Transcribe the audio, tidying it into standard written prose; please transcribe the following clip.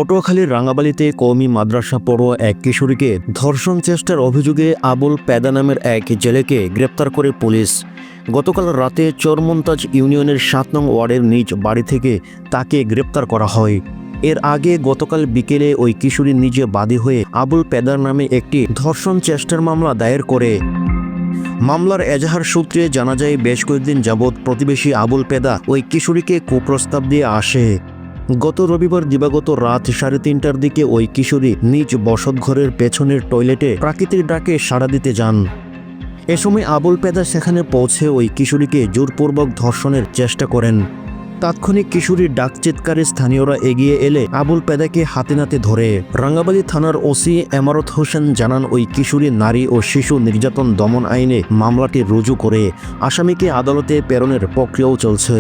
পটুয়াখালীর রাঙাবালিতে কওমি মাদ্রাসা পড়ুয়া এক কিশোরীকে ধর্ষণ চেষ্টার অভিযোগে আবুল পেদা নামের এক জেলেকে গ্রেপ্তার করে পুলিশ। গতকাল রাতে চরমন্তাজ ইউনিয়নের ৭ নং ওয়ার্ডের নিজ বাড়ি থেকে তাকে গ্রেপ্তার করা হয়। এর আগে গতকাল বিকেলে ওই কিশোরী নিজে বাদী হয়ে আবুল পেদার নামে একটি ধর্ষণ চেষ্টার মামলা দায়ের করে। মামলার এজাহার সূত্রে জানা যায়, বেশ কয়েকদিন যাবৎ প্রতিবেশী আবুল পেদা ওই কিশোরীকে কুপ্রস্তাব দিয়ে আসে। গত রবিবার দিবাগত রাত 3:30টার দিকে ওই কিশোরী নিজ বসতঘরের পেছনের টয়লেটে প্রাকৃতিক ডাকে সাড়া দিতে যান। এ সময় আবুল পেদা সেখানে পৌঁছে ওই কিশোরীকে জোরপূর্বক ধর্ষণের চেষ্টা করেন। তাৎক্ষণিক কিশোরীর ডাক চিৎকারে স্থানীয়রা এগিয়ে এলে আবুল পেদাকে হাতে নাতে ধরে। রাঙ্গাবালী থানার ওসি এমারত হোসেন জানান, ওই কিশোরী নারী ও শিশু নির্যাতন দমন আইনে মামলাটি রুজু করে আসামিকে আদালতে প্রেরণের প্রক্রিয়াও চলছে।